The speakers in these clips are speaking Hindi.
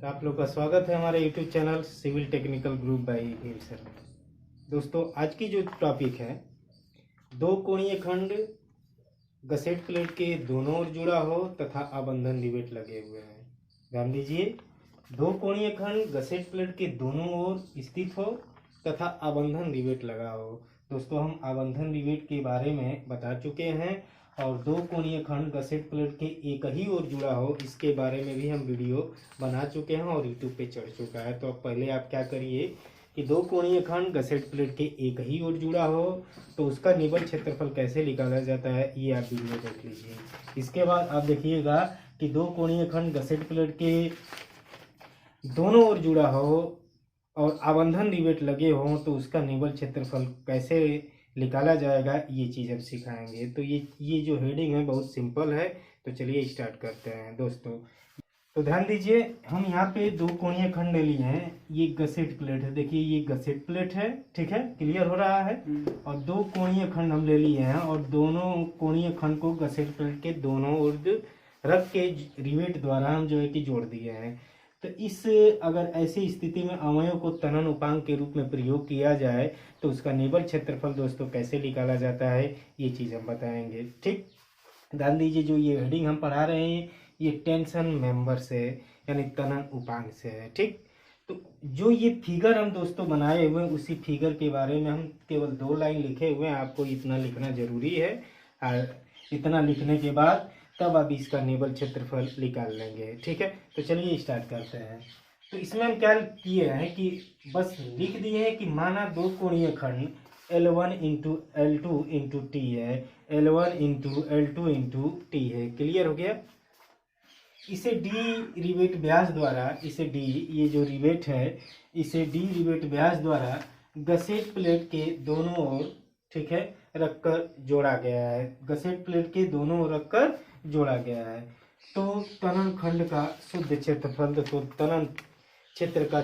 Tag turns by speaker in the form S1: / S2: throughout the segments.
S1: तो आप लोग का स्वागत है हमारे YouTube channel civil technical group by हील सर। दोस्तों आज की जो टॉपिक है, दो कोणीय खंड गसेट प्लेट के दोनों ओर जुड़ा हो तथा आबंधन रिवेट लगे हुए हैं। ध्यान दीजिए, दो कोणीय खंड गसेट प्लेट के दोनों ओर स्थित हो तथा आबंधन रिवेट लगा हो। दोस्तों हम आबंधन रिवेट के बारे में बता चुके हैं और दो कोणीय खंड गसेट प्लेट के एक ही ओर जुड़ा हो इसके बारे में भी हम वीडियो बना चुके हैं और यूट्यूब पे चढ़ चुका है। तो अब पहले आप क्या करिए कि दो कोणीय खंड गसेट प्लेट के एक ही ओर जुड़ा हो तो उसका निबल क्षेत्रफल कैसे निकाला जाता है ये आप वीडियो देख लीजिए। इसके बाद आप देखिएगा कि दो कोणीय खंड गसेट प्लेट के दोनों ओर जुड़ा हो और आबंधन रिवेट लगे हों तो उसका निबल क्षेत्रफल कैसे निकाला जाएगा ये चीज़ अब सिखाएंगे। तो ये जो हेडिंग है बहुत सिंपल है, तो चलिए स्टार्ट करते हैं दोस्तों। तो ध्यान दीजिए, हम यहाँ पे दो कोणीय खंड ले लिए हैं। ये गसेट प्लेट है, देखिए ये गसेट प्लेट है, ठीक है, क्लियर हो रहा है। और दो कोणीय खंड हम ले लिए हैं और दोनों कोणीय खंड को गसेट प्लेट के दोनों ओर रख के रिवेट द्वारा हम जो है कि जोड़ दिए हैं। तो इस अगर ऐसी स्थिति में अवयव को तनन उपांग के रूप में प्रयोग किया जाए तो उसका निबल क्षेत्रफल दोस्तों कैसे निकाला जाता है ये चीज़ हम बताएंगे। ठीक, ध्यान दीजिए, जो ये हेडिंग हम पढ़ा रहे हैं ये टेंशन मेंबर से यानी तनन उपांग से है। ठीक, तो जो ये फिगर हम दोस्तों बनाए हुए हैं उसी फिगर के बारे में हम केवल 2 लाइन लिखे हुए हैं, आपको इतना लिखना जरूरी है। और इतना लिखने के बाद तब आप इसका निबल क्षेत्रफल निकाल लेंगे। ठीक है, तो चलिए स्टार्ट करते हैं। तो इसमें हम क्या किए हैं कि बस लिख दिए हैं कि माना दो कोणीय खंड L1 into L2 into T है, L1 into L2 into T है। क्लियर हो गया। इसे डी रिवेट व्यास द्वारा, इसे डी, ये जो रिवेट है इसे डी रिवेट व्यास द्वारा गसेट प्लेट के दोनों ओर, ठीक है, रखकर जोड़ा गया है। गसेट प्लेट के दोनों ओर रखकर जोड़ा गया है। तो तनन खंड का शुद्ध क्षेत्रफल, तो तनन क्षेत्र का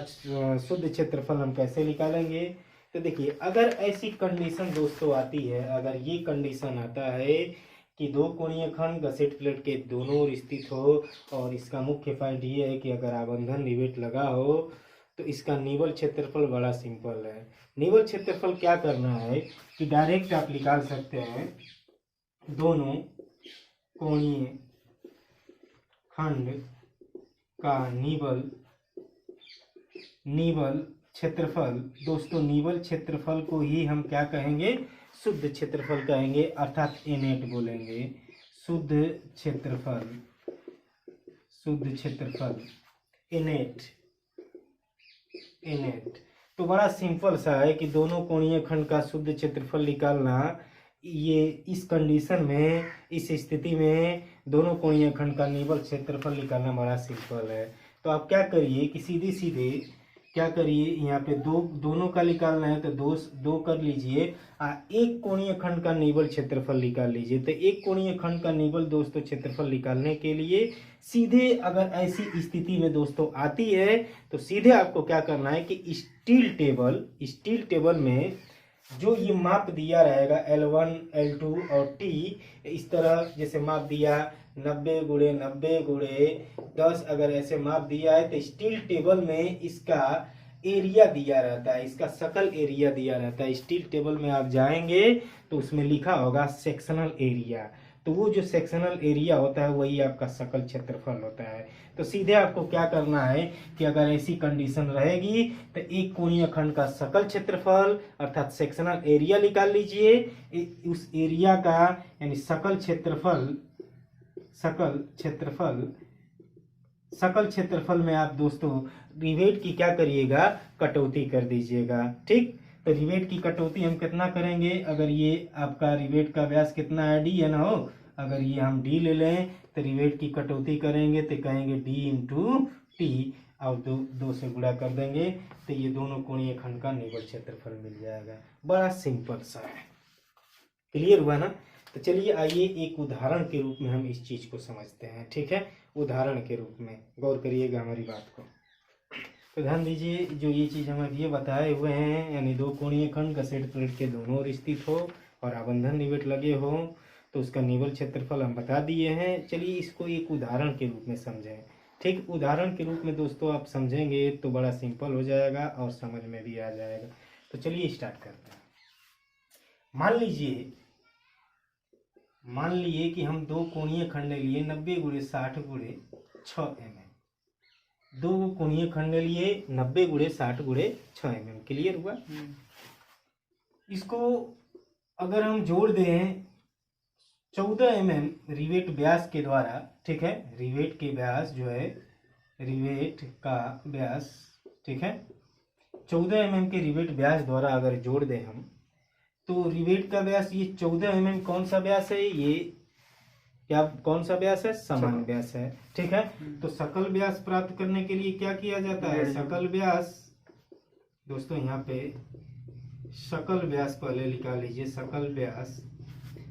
S1: शुद्ध क्षेत्रफल हम कैसे निकालेंगे। तो देखिए, अगर ऐसी कंडीशन दोस्तों आती है, अगर ये कंडीशन आता है कि दो कोणीय खंड गसेट प्लेट के दोनों ओर स्थित हो और इसका मुख्य पॉइंट ये है कि अगर आबंधन रिवेट लगा हो तो इसका निबल क्षेत्रफल बड़ा सिंपल है। निबल क्षेत्रफल क्या करना है कि डायरेक्ट आप निकाल सकते हैं दोनों कोणीय खंड का निबल क्षेत्रफल। दोस्तों निबल क्षेत्रफल को ही हम क्या कहेंगे, शुद्ध क्षेत्रफल कहेंगे, अर्थात इनेट बोलेंगे। शुद्ध क्षेत्रफल, शुद्ध क्षेत्रफल, इनेट। तो बड़ा सिंपल सा है कि दोनों कोणीय खंड का शुद्ध क्षेत्रफल निकालना, ये इस कंडीशन में, इस स्थिति में दोनों कोणीय खंड का निबल क्षेत्रफल निकालना बड़ा सिंपल है। तो आप क्या करिए कि सीधे सीधे क्या करिए, यहाँ पे दोनों का निकालना है तो दो कर लीजिए। एक कोणीय खंड का निबल क्षेत्रफल निकाल लीजिए। तो एक कोणीय खंड का निबल दोस्तों क्षेत्रफल निकालने के लिए सीधे, अगर ऐसी स्थिति में दोस्तों आती है तो सीधे आपको क्या करना है कि स्टील टेबल में जो ये माप दिया रहेगा L1, L2 और T, इस तरह जैसे माप दिया 90 गुणे 90 गुणे 10, अगर ऐसे माप दिया है तो स्टील टेबल में इसका एरिया दिया रहता है, इसका सकल एरिया दिया रहता है। स्टील टेबल में आप जाएंगे तो उसमें लिखा होगा सेक्शनल एरिया, तो वो जो सेक्शनल एरिया होता है वही आपका सकल क्षेत्रफल होता है। तो सीधे आपको क्या करना है कि अगर ऐसी कंडीशन रहेगी तो एक कोणीय खंड का सकल क्षेत्रफल अर्थात सेक्शनल एरिया निकाल लीजिए। उस एरिया का यानी सकल क्षेत्रफल में आप दोस्तों रिवेट की क्या करिएगा, कटौती कर दीजिएगा। ठीक, तो रिवेट की कटौती हम कितना करेंगे, अगर ये आपका रिवेट का व्यास कितना है, डी है ना हो, अगर ये हम डी ले लें तो रिवेट की कटौती करेंगे तो कहेंगे डी इंटू टी और दो से गुणा कर देंगे तो ये दोनों कोणीय खंड का निबल क्षेत्रफल मिल जाएगा। बड़ा सिंपल सा है। क्लियर हुआ ना। तो चलिए आइए एक उदाहरण के रूप में हम इस चीज को समझते हैं। ठीक है, उदाहरण के रूप में गौर करिएगा हमारी बात को। तो ध्यान दीजिए, जो ये चीज हम ये बताए हुए हैं यानी दो कोणीय खंड गसेट प्लेट के दोनों ओर स्थित हो और आबंधन रिवेट लगे हो तो उसका निबल क्षेत्रफल हम बता दिए हैं। चलिए इसको एक उदाहरण के रूप में समझें। ठीक उदाहरण के रूप में दोस्तों आप समझेंगे तो बड़ा सिंपल हो जाएगा और समझ में भी आ जाएगा। तो चलिए स्टार्ट करते हैं। मान लीजिए कि हम दो कोणीय खंड ले लिए 90x60x6 mm। दो कोणीय खंड ले लिए 90x60x6 mm। क्लियर हुआ? इसको अगर हम जोड़ दें 14 mm रिवेट व्यास के द्वारा, ठीक है, रिवेट के व्यास जो है, रिवेट का व्यास, ठीक है, 14 mm के रिवेट व्यास द्वारा अगर जोड़ दें हम, तो रिवेट का व्यास ये 14 mm कौन सा व्यास है? ये क्या कौन सा व्यास है? समान व्यास है, ठीक है। तो सकल व्यास प्राप्त करने के लिए क्या किया जाता है? सकल व्यास, दोस्तों यहाँ पे सकल व्यास पहले निकाल लीजिए। सकल व्यास,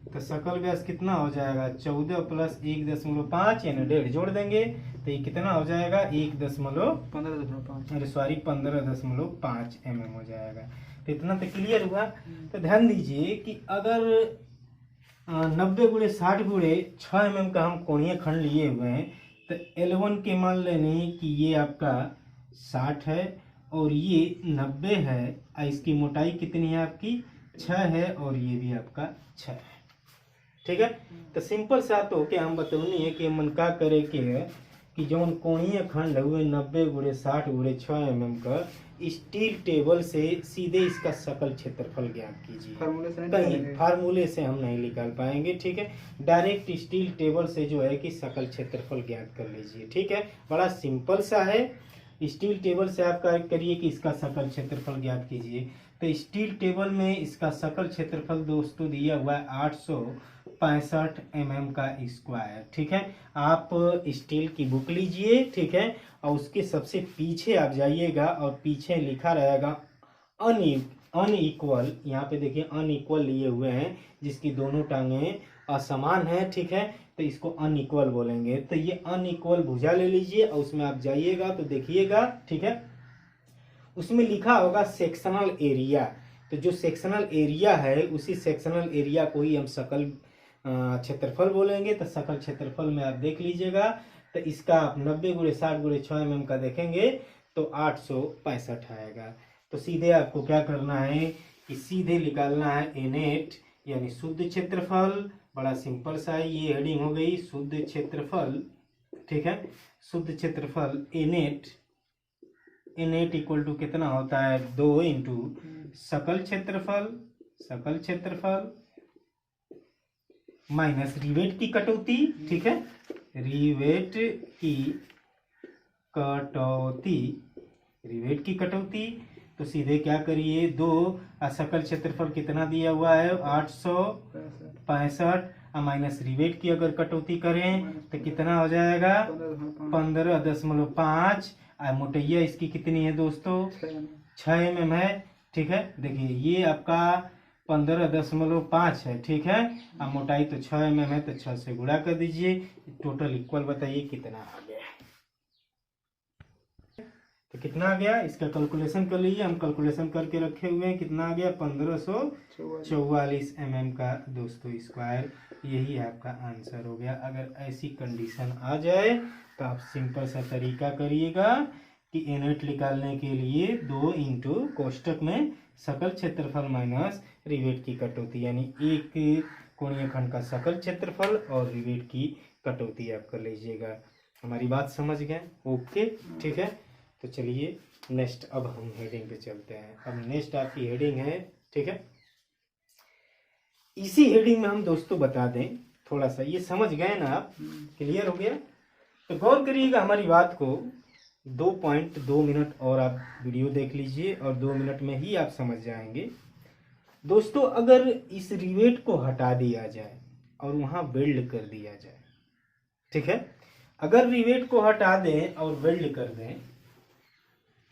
S1: तो सकल व्यास कितना हो जाएगा? 14 + 1.5 यानी 1.5 जोड़ देंगे तो ये कितना हो जाएगा? 15.5 mm हो जाएगा। तो इतना तो क्लियर हुआ। तो ध्यान दीजिए कि अगर 90x60x6 mm का हम कोणीय खंड लिए हुए हैं तो L1 के मान लेने कि ये आपका 60 है और ये 90 है, और इसकी मोटाई कितनी है आपकी? 6 है, और ये भी आपका 6 है, ठीक है। तो सिंपल सा तो क्या हम बतौनी है कि मन का करे कि जौन कोणीय खंड हुए 90x60x6 mm का स्टील टेबल से सीधे इसका सकल क्षेत्रफल ज्ञात कीजिए। कहीं फार्मूले से हम नहीं निकाल पाएंगे, ठीक है। डायरेक्ट स्टील टेबल से जो है कि सकल क्षेत्रफल ज्ञात कर लीजिए, ठीक है। बड़ा सिंपल सा है। स्टील टेबल से आप क्या करिए कि इसका सकल क्षेत्रफल ज्ञात कीजिए। तो स्टील टेबल में इसका सकल क्षेत्रफल दोस्तों दिया हुआ है 865 mm का स्क्वायर, ठीक है। आप स्टील की बुक लीजिए, ठीक है, और उसके सबसे पीछे आप जाइएगा और पीछे लिखा रहेगा अनइक्वल। यहाँ पे देखिए अनइक्वल लिए हुए हैं, जिसकी दोनों टांगें असमान है, ठीक है। तो इसको अनइक्वल बोलेंगे। तो ये अनइक्वल भुजा ले लीजिए और उसमें आप जाइएगा तो देखिएगा, ठीक है, उसमें लिखा होगा सेक्शनल एरिया। तो जो सेक्शनल एरिया है उसी सेक्शनल एरिया को ही हम सकल क्षेत्रफल बोलेंगे। तो सकल क्षेत्रफल में आप देख लीजिएगा। तो इसका आप 90x60x6 mm का देखेंगे तो 865 आएगा। तो सीधे आपको क्या करना है कि सीधे निकालना है नेट यानी शुद्ध क्षेत्रफल। बड़ा सिंपल सा है, ये हेडिंग हो गई शुद्ध क्षेत्रफल, ठीक है। शुद्ध क्षेत्रफल नेट इक्वल टू कितना होता है? 2 × सकल क्षेत्रफल माइनस रिवेट की कटौती, ठीक है, रिवेट की कटौती। तो सीधे क्या करिए 2 सकल क्षेत्रफल कितना दिया हुआ है? 865 माइनस रिवेट की अगर कटौती करें तो कितना हो जाएगा? 15.5। मोटैया इसकी कितनी है दोस्तों? 6 mm है, ठीक है। देखिए ये आपका 15.5 है, ठीक है। अब मोटाई तो 6 mm है, तो 6 से गुणा कर दीजिए। टोटल इक्वल बताइए कितना आ गया। तो कितना आ गया इसका कैलकुलेशन कर लीजिए। हम कैलकुलेशन करके रखे हुए हैं, कितना आ गया? 1544 mm का दोस्तों स्क्वायर। यही आपका आंसर हो गया। अगर ऐसी कंडीशन आ जाए तो आप सिंपल सा तरीका करिएगा कि नेट निकालने के लिए 2 × कोष्टक में सकल क्षेत्रफल माइनस रिवेट की कटौती, यानी एक कोणीय खंड का सकल क्षेत्रफल और रिवेट की कटौती आप कर लीजिएगा। हमारी बात समझ गए? ओके, ठीक है। तो चलिए नेक्स्ट अब हम हेडिंग पे चलते हैं। अब नेक्स्ट आपकी हेडिंग है, ठीक है। इसी हेडिंग में हम दोस्तों बता दें थोड़ा सा, ये समझ गए ना आप? क्लियर हो गया? तो गौर करिएगा हमारी बात को। 2.2 मिनट और आप वीडियो देख लीजिए और 2 मिनट में ही आप समझ जाएंगे। दोस्तों अगर इस रिवेट को हटा दिया जाए और वहां वेल्ड कर दिया जाए, ठीक है, अगर रिवेट को हटा दें और वेल्ड कर दें,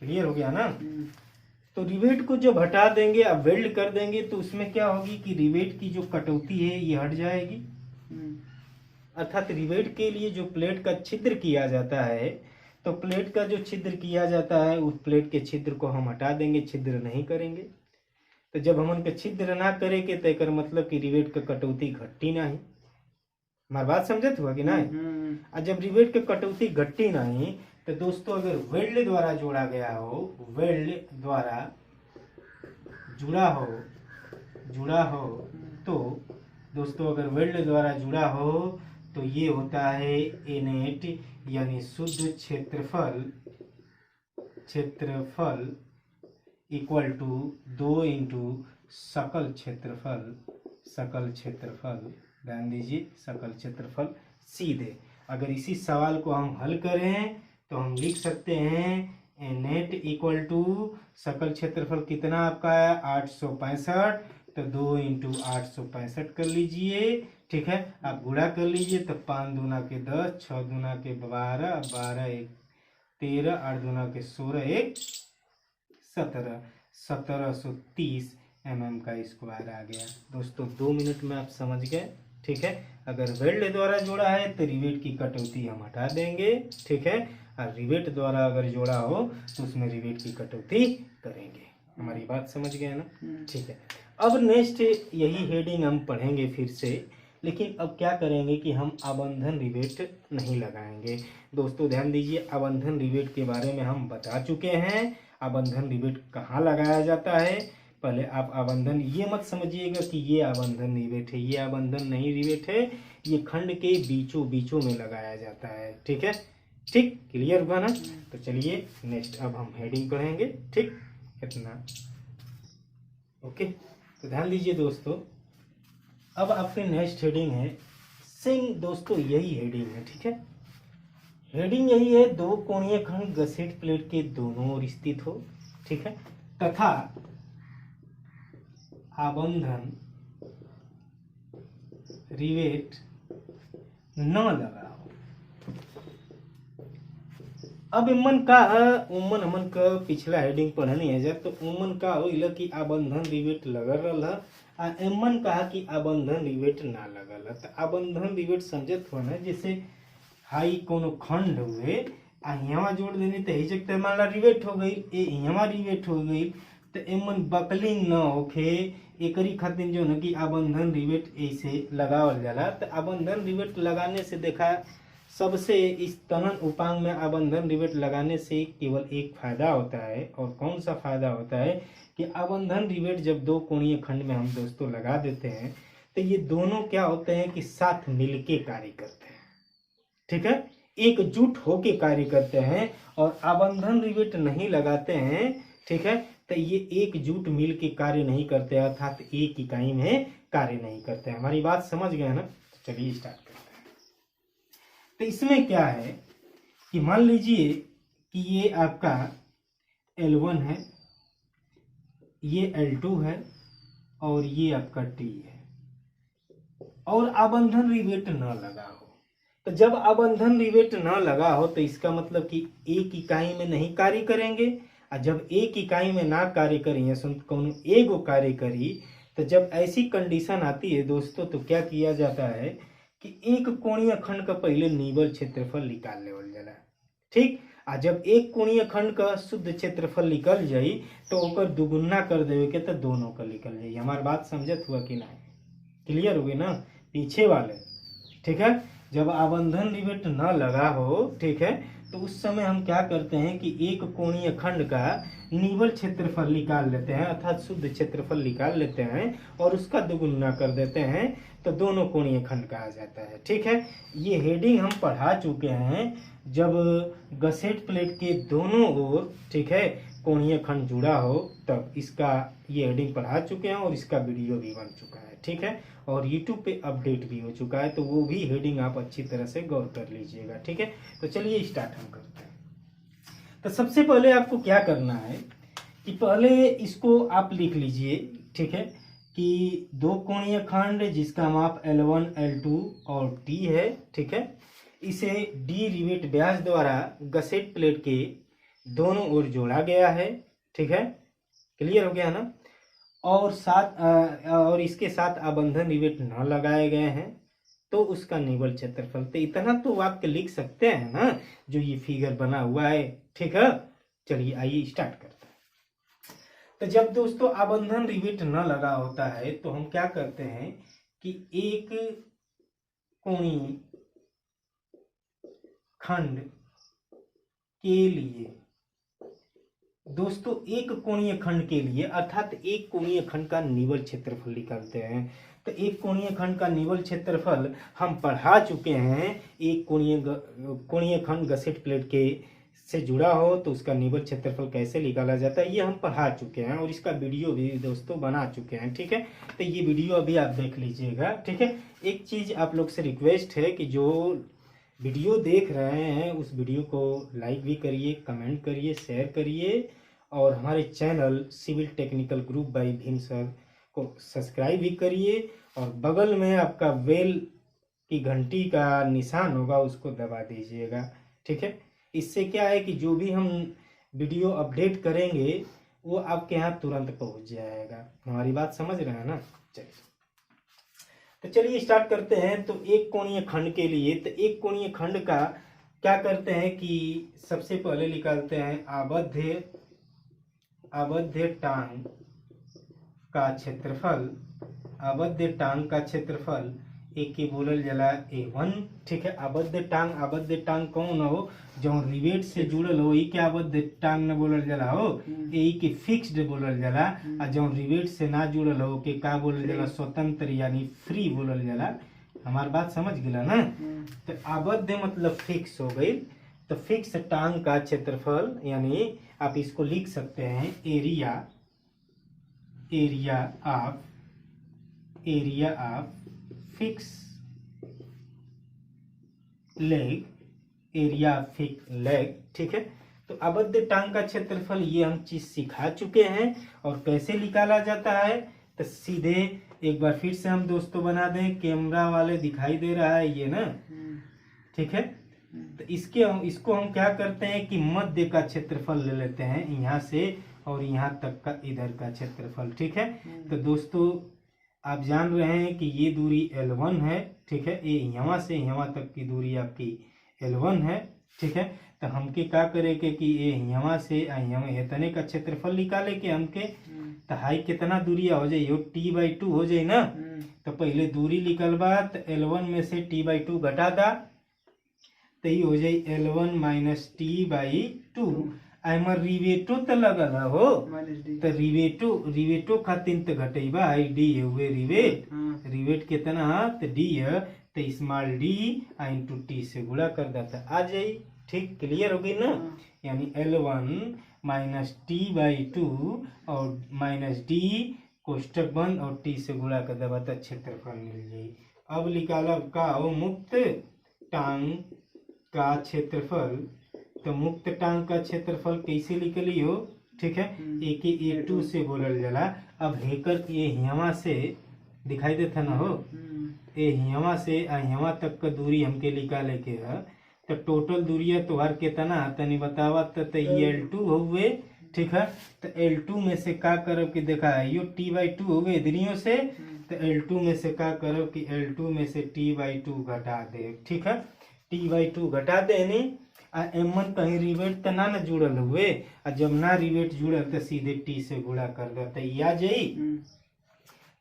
S1: क्लियर हो गया ना? तो रिवेट को जब हटा देंगे अब वेल्ड कर देंगे तो उसमें क्या होगी कि रिवेट की जो कटौती है ये हट जाएगी। अर्थात रिवेट के लिए जो प्लेट का छिद्र किया जाता है, तो प्लेट का जो छिद्र किया जाता है उस प्लेट के छिद्र को हम हटा देंगे, छिद्र नहीं करेंगे। तो जब हम उनके छिद्र ना करेंगे तो एक मतलब कि रिवेट का कटौती घटती नहीं। हमारी बात समझत हुआ कि नहीं। और जब रिवेट के कटौती घट्टी नहीं तो दोस्तों अगर वेल्ड द्वारा जोड़ा गया हो, वेल्ड द्वारा जुड़ा हो तो दोस्तों अगर वेल्ड द्वारा जुड़ा हो तो ये होता है इनेट यानी शुद्ध क्षेत्रफल इक्वल टू 2 इंटू सकल क्षेत्रफल। ध्यान दीजिए, सकल क्षेत्रफल सीधे। अगर इसी सवाल को हम हल करें तो हम लिख सकते हैं नेट इक्वल टू सकल क्षेत्रफल कितना आपका है 865, तो 2 इंटू 865 कर लीजिए। ठीक है, आप गुणा कर लीजिए तो 5 दूना के 10, 6 दूना के 12, 12 एक 13, 8 दूना के 16, एक 17, 1730 mm का स्क्वायर आ गया। दोस्तों 2 मिनट में आप समझ गए। ठीक है, अगर वेल्ड द्वारा जोड़ा है तो रिवेट की कटौती हम हटा देंगे। ठीक है, और रिवेट द्वारा अगर जोड़ा हो तो उसमें रिवेट की कटौती करेंगे। हमारी बात समझ गए ना। ठीक है, अब नेक्स्ट यही हेडिंग हम पढ़ेंगे फिर से, लेकिन अब क्या करेंगे कि हम आबंधन रिवेट नहीं लगाएंगे। दोस्तों ध्यान दीजिए, आबंधन रिवेट के बारे में हम बता चुके हैं। आबंधन रिवेट कहाँ लगाया जाता है, पहले आप आबंधन ये मत समझिएगा कि ये आबंधन रिवेट है, ये आबंधन नहीं रिवेट है, ये खंड के बीचों में लगाया जाता है। ठीक है, ठीक क्लियर हुआ ना। तो चलिए नेक्स्ट अब हम हेडिंग पढ़ेंगे। ठीक, इतना ओके। तो ध्यान दीजिए दोस्तों, अब आपके नेक्स्ट हेडिंग है सेम। दोस्तों यही हेडिंग है। ठीक है, हेडिंग यही है, 2 कोणीय खंड गसेट प्लेट के दोनों ओर स्थित हो। ठीक है, तथा आबंधन रिवेट न लगा हो। अब इमन का उमन हमन का पिछला हेडिंग पढ़नी है जब, तो उमन का हो कि आबंधन रिवेट लगल रहा, आ एमन कहा कि आबंधन रिवेट ना लगल। तो आबंधन रिवेट समझत हो ना, जैसे हाई कोनो खंड हुए आ यहाँ जोड़ देने तो ही जगह हमारा रिवेट हो गई, यहाँ रिवेट हो गई, तो एमन बकलिंग न होखे एकरी खातिर जो है कि आबंधन रिवेट ऐसे लगावल जाला। तो आबंधन रिवेट लगाने से देखा सबसे इस तनन उपांग में आबंधन रिवेट लगाने से केवल एक फायदा होता है, और कौन सा फायदा होता है कि आबंधन रिवेट जब 2 कोणीय खंड में हम दोस्तों लगा देते हैं तो ये दोनों क्या होते हैं कि साथ मिलके कार्य करते हैं। ठीक है, एकजुट होके कार्य करते हैं, और आबंधन रिवेट नहीं लगाते हैं। ठीक है, तो ये एकजुट मिल के कार्य नहीं करते, अर्थात एक इकाई में कार्य नहीं करते। हमारी बात समझ गए ना। तो चलिए स्टार्ट करते हैं। तो इसमें क्या है कि मान लीजिए कि ये आपका L1 है, ये L2 है, और ये आपका T है, और आबंधन रिवेट न लगा हो। तो जब आबंधन रिवेट न लगा हो तो इसका मतलब कि एक इकाई में नहीं कार्य करेंगे, और जब एक इकाई में ना कार्य करेंगे कौन एगो कार्य करी, तो जब ऐसी कंडीशन आती है दोस्तों तो क्या किया जाता है कि एक कोणीय खंड का पहले निवल क्षेत्रफल निकाल लेवल जाला। ठीक, आ जब एक कोणीय खंड का शुद्ध क्षेत्रफल निकल जाई तो ओकर दुगुना कर देवे के तो दोनों का निकल जाई। हमारी बात समझत हुआ कि नहीं, क्लियर हो गई ना पीछे वाले। ठीक है, जब आबंधन रिवेट न लगा हो, ठीक है, तो उस समय हम क्या करते हैं कि एक कोणीय खंड का निवल क्षेत्रफल निकाल लेते हैं, अर्थात शुद्ध क्षेत्रफल निकाल लेते हैं और उसका दुगुना कर देते हैं, तो दोनों कोणीय खंड कहा जाता है। ठीक है, ये हेडिंग हम पढ़ा चुके हैं जब गसेट प्लेट के दोनों ओर, ठीक है, कोणीय खंड जुड़ा हो, तब इसका ये हेडिंग पढ़ा चुके हैं और इसका वीडियो भी बन चुका है। ठीक है, और YouTube पे अपडेट भी हो चुका है, तो वो भी हेडिंग आप अच्छी तरह से गौर कर लीजिएगा। ठीक है, तो चलिए स्टार्ट हम करते हैं। तो सबसे पहले आपको क्या करना है कि पहले इसको आप लिख लीजिए। ठीक है, कि 2 कोणीय खंड जिसका माप L1, L2 और T है। ठीक है, इसे डी रिवेट व्यास द्वारा गसेट प्लेट के दोनों ओर जोड़ा गया है। ठीक है, क्लियर हो गया ना। और इसके साथ आबंधन रिवेट न लगाए गए हैं, तो उसका निवल क्षेत्रफल। तो इतना तो वाक्य लिख सकते हैं ना जो ये फिगर बना हुआ है। ठीक है, चलिए आइए स्टार्ट करते हैं। तो जब दोस्तों आबंधन रिवेट न लगा होता है तो हम क्या करते हैं कि एक कोणीय खंड के लिए, दोस्तों एक कोणीय खंड के लिए अर्थात एक कोणीय खंड का निव्वल क्षेत्रफल निकालते हैं। तो एक कोणीय खंड का निव्वल क्षेत्रफल हम पढ़ा चुके हैं। एक कोणीय खंड गसेट प्लेट के से जुड़ा हो तो उसका निव्वल क्षेत्रफल कैसे निकाला जाता है ये हम पढ़ा चुके हैं और इसका वीडियो भी दोस्तों बना चुके हैं। ठीक है, तो ये वीडियो अभी आप देख लीजिएगा। ठीक है, एक चीज आप लोग से रिक्वेस्ट है कि जो वीडियो देख रहे हैं उस वीडियो को लाइक भी करिए, कमेंट करिए, शेयर करिए और हमारे channel civil technical group by Bheem sir को सब्सक्राइब भी करिए और बगल में आपका बेल की घंटी का निशान होगा उसको दबा दीजिएगा। ठीक है, इससे क्या है कि जो भी हम वीडियो अपडेट करेंगे वो आपके यहाँ तुरंत पहुँच जाएगा। हमारी बात समझ रहे हैं ना? चलिए तो चलिए स्टार्ट करते हैं। तो एक कोणीय खंड के लिए, तो एक कोणीय खंड का क्या करते हैं कि सबसे पहले निकालते हैं आबद्ध टांग का क्षेत्रफल। आबद्ध टांग का क्षेत्रफल एक के बोलल जला A1। ठीक है, आबद्ध टांग कौन हो? जो रिवेट से जुड़ल हो ई के आबद्ध टांग न बोलल जला हो, ई के फिक्स्ड बोलल जला। और जो रिवेट से ना जुड़ल हो के का बोलल जला? स्वतंत्र यानी फ्री बोलल जला। हमार बात समझ गया ना? तो आबद्ध मतलब फिक्स हो गई। तो फिक्स टांग का क्षेत्रफल यानी आप इसको लिख सकते हैं एरिया ऑफ फिक्स लेग, ठीक है। तो आबद्ध टांग का क्षेत्रफल ये हम चीज सिखा चुके हैं और कैसे निकाला जाता है। तो सीधे एक बार फिर से हम दोस्तों बना दें, कैमरा वाले दिखाई दे रहा है ये ना? ठीक है, तो इसको हम क्या करते हैं कि मध्य का क्षेत्रफल ले लेते हैं, यहाँ से और यहाँ तक का इधर का क्षेत्रफल। ठीक है, तो दोस्तों आप जान रहे हैं कि ये दूरी L1 है। ठीक है, ये यहाँ से यहाँ तक की दूरी आपकी L1 है। ठीक है, तो हमके क्या करेंगे कि ये यहाँ से यहाँ इतने का क्षेत्रफल निकाले के हमके तो हाई कितना दूरी हो जाए? T/2 हो जाए ना? तो पहले दूरी निकलवा तो L1 में से T/2 घटा दा तो ये हो जाए L1 माइनस T/2। आइमर रिवेटो तो लगल हो तो रिवेटो खातिर तो घटेबा आई डी हुए रिवेट कितना तो डी है तो स्मॉल डी इंटू टी से गुणा कर देता आ जाए। ठीक, क्लियर हो गई ना? यानी L1 माइनस T/2 और माइनस डी कोष्टक बंद और टी से गुणा कर देगा तो क्षेत्रफल मिल जाए। अब निकाला का हो मुक्त टांग का क्षेत्रफल। तो मुक्त टांग का क्षेत्रफल कैसे निकली हो? ठीक है, A2 से बोलल जला। अब हेकर ये यहाँ से दिखाई देता ना हो, ये यहाँ से यहाँ तक का दूरी हमके निकाले के है। तो टोटल दूरिया तोहार कितना तनी बतावा तो L2 हुए। ठीक है, तो L2 में से का करब कि देखा यो T/2 हुए इधरियों से, तो L2 में से का करब कि L2 में से T/2 घटा दे। ठीक है, T/2 घटा देने M1 कहीं रिवेट तो ना जुड़ल हुए और जब ना रिवेट जुड़ल तो सीधे टी से गुणा कर देता आ जाई।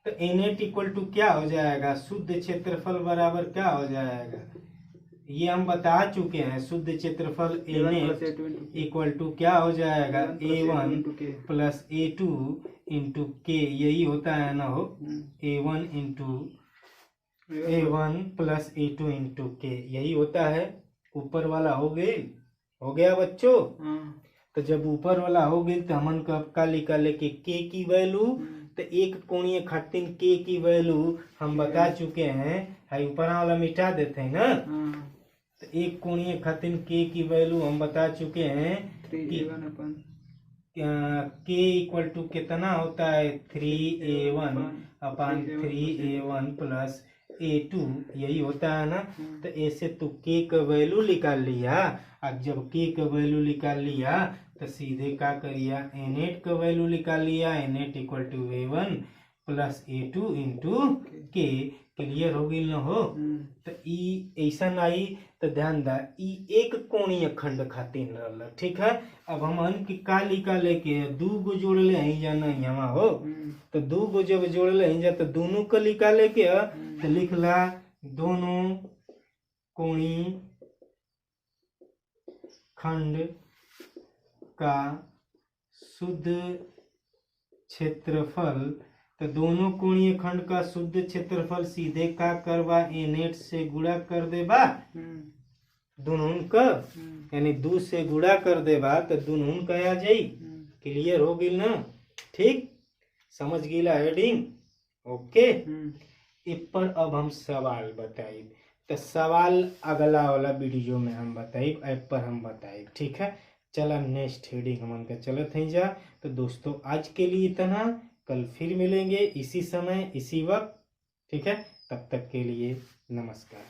S1: तो N8 इक्वल टू क्या हो जाएगा? शुद्ध क्षेत्रफल बराबर क्या हो जाएगा? ये हम बता चुके हैं। शुद्ध क्षेत्रफल N8 इक्वल टू क्या हो जाएगा? A1 प्लस A2 इंटू के, यही होता है ना हो? A1 प्लस A2 इंटू के, यही होता है। ऊपर वाला हो गया बच्चों। तो जब ऊपर वाला हो गई तो हमन का निकाले के की वैल्यू। तो एक कोणीय खातिर के की वैल्यू हम बता चुके हैं, हाई ऊपर वाला मिटा देते हैं ना। तो एक कोणीय खातिर के की वैल्यू हम बता चुके हैं कि के इक्वल टू कितना होता है? 3A1 अपान 3A1 प्लस A2, यही होता है ना। तो ऐसे तो के का वैल्यू निकाल लिया। अब जब के का वैल्यू निकाल लिया तो सीधे क्या करिया? N8 का वैल्यू निकाल लिया। N8 equal to A1 plus A2 into K. Clear हो गई ना हो? तो ई ऐसा आई तो ध्यान दा ई एक कोणीय खंड खातिर रहल। ठीक है, अब हम की का निकाले के दू गो जोड़ ले ही जाना यहाँ हो। तो दू गो जब जोड़ ले ही जा तो दोनों को निकाले के तो लिख ला दोनों कोणीय खंड का शुद्ध क्षेत्रफल, तो दोनों कोणीय खंड का शुद्ध क्षेत्रफल सीधे का करवा A0 से गुणा कर देबा दोनों का, यानी 2 से गुणा कर देबा तो दोनों का आ जाई। क्लियर हो गई ना? ठीक, समझ गईला हेडिंग? ओके। इस पर अब हम सवाल बताइब, तो सवाल अगला वाला वीडियो में हम बताइब, ऐप पर हम बताइब। ठीक है, चला नेक्स्ट हेडिंग हमन का चलत है जा। तो दोस्तों आज के लिए इतना, कल फिर मिलेंगे इसी समय इसी वक्त। ठीक है, तब तक के लिए नमस्कार।